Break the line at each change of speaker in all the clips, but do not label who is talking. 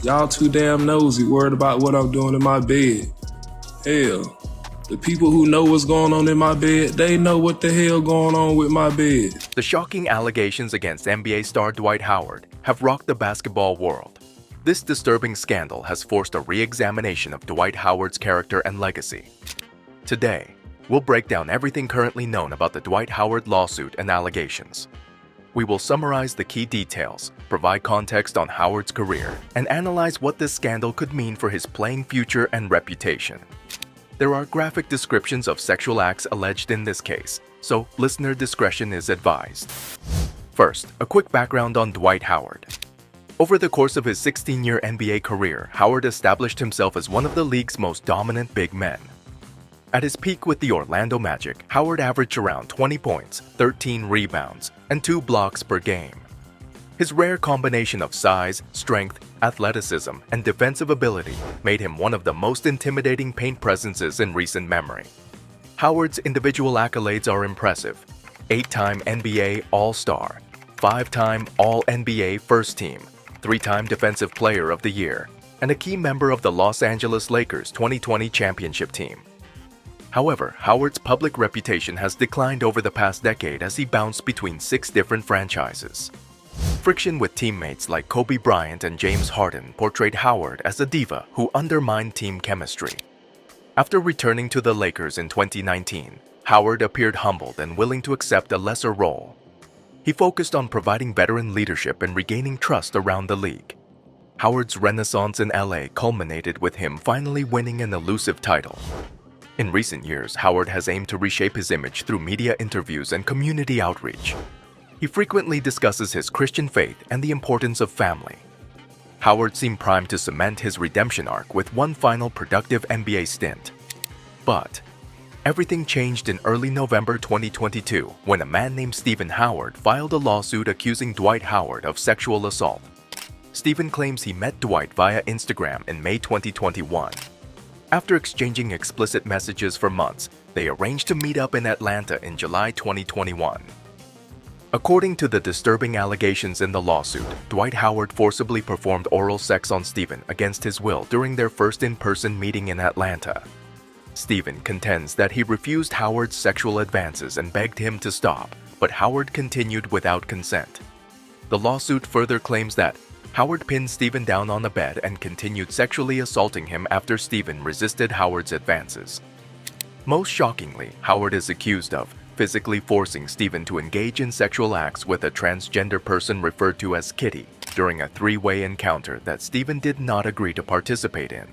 Y'all too damn nosy, worried about what I'm doing in my bed. Hell, the people who know what's going on in my bed, they know what the hell going on with my bed.
The shocking allegations against NBA star Dwight Howard have rocked the basketball world. This disturbing scandal has forced a re-examination of Dwight Howard's character and legacy. Today, we'll break down everything currently known about the Dwight Howard lawsuit and allegations. We will summarize the key details, provide context on Howard's career, and analyze what this scandal could mean for his playing future and reputation. There are graphic descriptions of sexual acts alleged in this case, so listener discretion is advised. First, a quick background on Dwight Howard. Over the course of his 16-year NBA career, Howard established himself as one of the league's most dominant big men. At his peak with the Orlando Magic, Howard averaged around 20 points, 13 rebounds, and 2 blocks per game. His rare combination of size, strength, athleticism, and defensive ability made him one of the most intimidating paint presences in recent memory. Howard's individual accolades are impressive: 8-time NBA All-Star, 5-time All-NBA First Team, 3-time Defensive Player of the Year, and a key member of the Los Angeles Lakers 2020 championship team. However, Howard's public reputation has declined over the past decade as he bounced between 6 different franchises. Friction with teammates like Kobe Bryant and James Harden portrayed Howard as a diva who undermined team chemistry. After returning to the Lakers in 2019, Howard appeared humbled and willing to accept a lesser role. He focused on providing veteran leadership and regaining trust around the league. Howard's renaissance in LA culminated with him finally winning an elusive title. In recent years, Howard has aimed to reshape his image through media interviews and community outreach. He frequently discusses his Christian faith and the importance of family. Howard seemed primed to cement his redemption arc with one final productive NBA stint. But everything changed in early November 2022 when a man named Stephen Howard filed a lawsuit accusing Dwight Howard of sexual assault. Stephen claims he met Dwight via Instagram in May 2021. After exchanging explicit messages for months, they arranged to meet up in Atlanta in July 2021. According to the disturbing allegations in the lawsuit, Dwight Howard forcibly performed oral sex on Stephen against his will during their first in-person meeting in Atlanta. Stephen contends that he refused Howard's sexual advances and begged him to stop, but Howard continued without consent. The lawsuit further claims that Howard pinned Stephen down on a bed and continued sexually assaulting him after Stephen resisted Howard's advances. Most shockingly, Howard is accused of physically forcing Stephen to engage in sexual acts with a transgender person referred to as Kitty during a 3-way encounter that Stephen did not agree to participate in.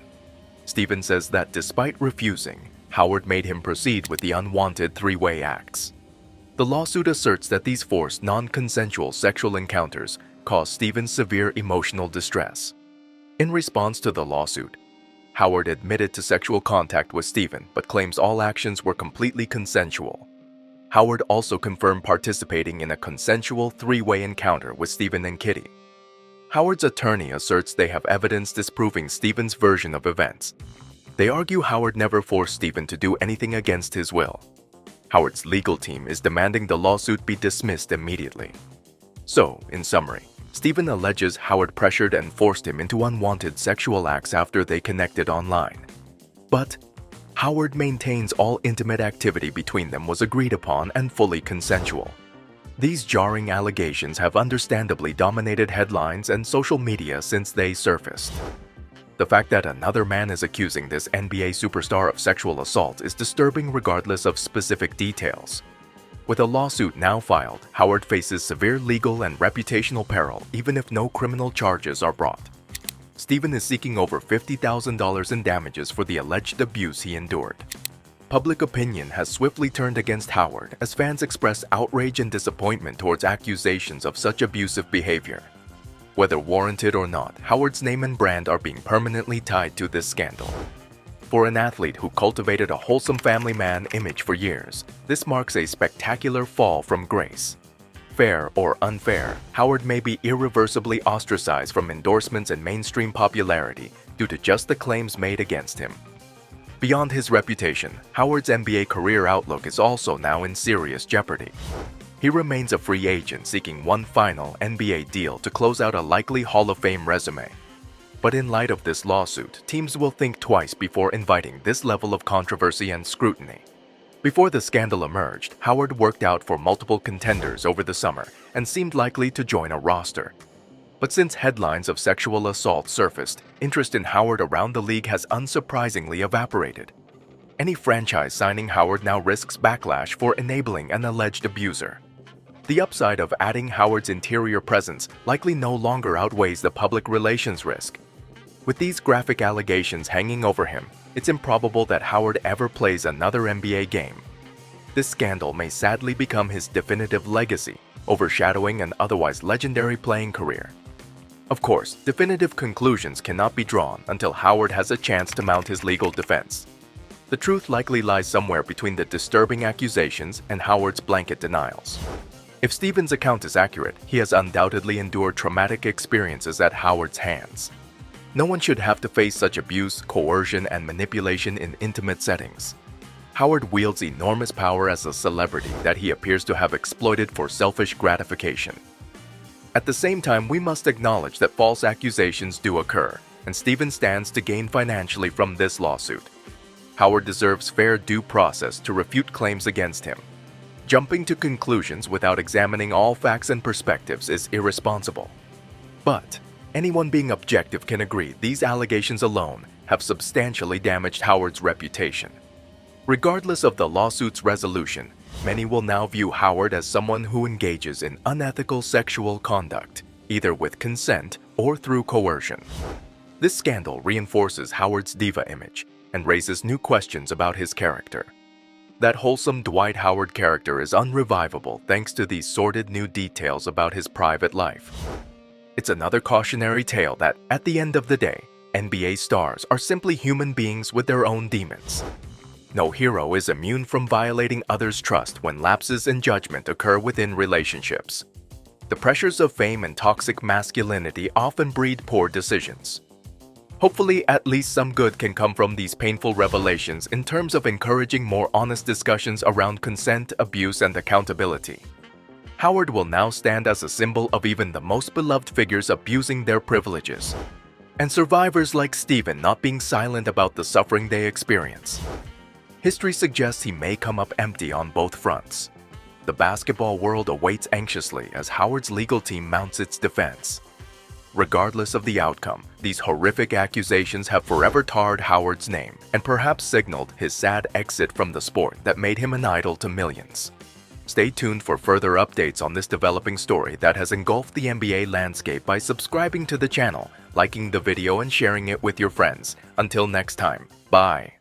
Stephen says that despite refusing, Howard made him proceed with the unwanted 3-way acts. The lawsuit asserts that these forced, non-consensual sexual encounters caused Stephen severe emotional distress. In response to the lawsuit, Howard admitted to sexual contact with Stephen but claims all actions were completely consensual. Howard also confirmed participating in a consensual 3-way encounter with Stephen and Kitty. Howard's attorney asserts they have evidence disproving Stephen's version of events. They argue Howard never forced Stephen to do anything against his will. Howard's legal team is demanding the lawsuit be dismissed immediately. So, in summary, Stephen alleges Howard pressured and forced him into unwanted sexual acts after they connected online. But Howard maintains all intimate activity between them was agreed upon and fully consensual. These jarring allegations have understandably dominated headlines and social media since they surfaced. The fact that another man is accusing this NBA superstar of sexual assault is disturbing regardless of specific details. With a lawsuit now filed, Howard faces severe legal and reputational peril even if no criminal charges are brought. Stephen is seeking over $50,000 in damages for the alleged abuse he endured. Public opinion has swiftly turned against Howard as fans express outrage and disappointment towards accusations of such abusive behavior. Whether warranted or not, Howard's name and brand are being permanently tied to this scandal. For an athlete who cultivated a wholesome family man image for years, this marks a spectacular fall from grace. Fair or unfair, Howard may be irreversibly ostracized from endorsements and mainstream popularity due to just the claims made against him. Beyond his reputation, Howard's NBA career outlook is also now in serious jeopardy. He remains a free agent seeking one final NBA deal to close out a likely Hall of Fame resume. But in light of this lawsuit, teams will think twice before inviting this level of controversy and scrutiny. Before the scandal emerged, Howard worked out for multiple contenders over the summer and seemed likely to join a roster. But since headlines of sexual assault surfaced, interest in Howard around the league has unsurprisingly evaporated. Any franchise signing Howard now risks backlash for enabling an alleged abuser. The upside of adding Howard's interior presence likely no longer outweighs the public relations risk. With these graphic allegations hanging over him, it's improbable that Howard ever plays another NBA game. This scandal may sadly become his definitive legacy, overshadowing an otherwise legendary playing career. Of course, definitive conclusions cannot be drawn until Howard has a chance to mount his legal defense. The truth likely lies somewhere between the disturbing accusations and Howard's blanket denials. If Stephen's account is accurate, he has undoubtedly endured traumatic experiences at Howard's hands. No one should have to face such abuse, coercion, and manipulation in intimate settings. Howard wields enormous power as a celebrity that he appears to have exploited for selfish gratification. At the same time, we must acknowledge that false accusations do occur, and Stephen stands to gain financially from this lawsuit. Howard deserves fair due process to refute claims against him. Jumping to conclusions without examining all facts and perspectives is irresponsible. But anyone being objective can agree these allegations alone have substantially damaged Howard's reputation. Regardless of the lawsuit's resolution, many will now view Howard as someone who engages in unethical sexual conduct, either with consent or through coercion. This scandal reinforces Howard's diva image and raises new questions about his character. That wholesome Dwight Howard character is unrevivable thanks to these sordid new details about his private life. It's another cautionary tale that, at the end of the day, NBA stars are simply human beings with their own demons. No hero is immune from violating others' trust when lapses in judgment occur within relationships. The pressures of fame and toxic masculinity often breed poor decisions. Hopefully, at least some good can come from these painful revelations in terms of encouraging more honest discussions around consent, abuse, and accountability. Howard will now stand as a symbol of even the most beloved figures abusing their privileges, and survivors like Stephen not being silent about the suffering they experience. History suggests he may come up empty on both fronts. The basketball world awaits anxiously as Howard's legal team mounts its defense. Regardless of the outcome, these horrific accusations have forever tarred Howard's name and perhaps signaled his sad exit from the sport that made him an idol to millions. Stay tuned for further updates on this developing story that has engulfed the NBA landscape by subscribing to the channel, liking the video, and sharing it with your friends. Until next time, bye.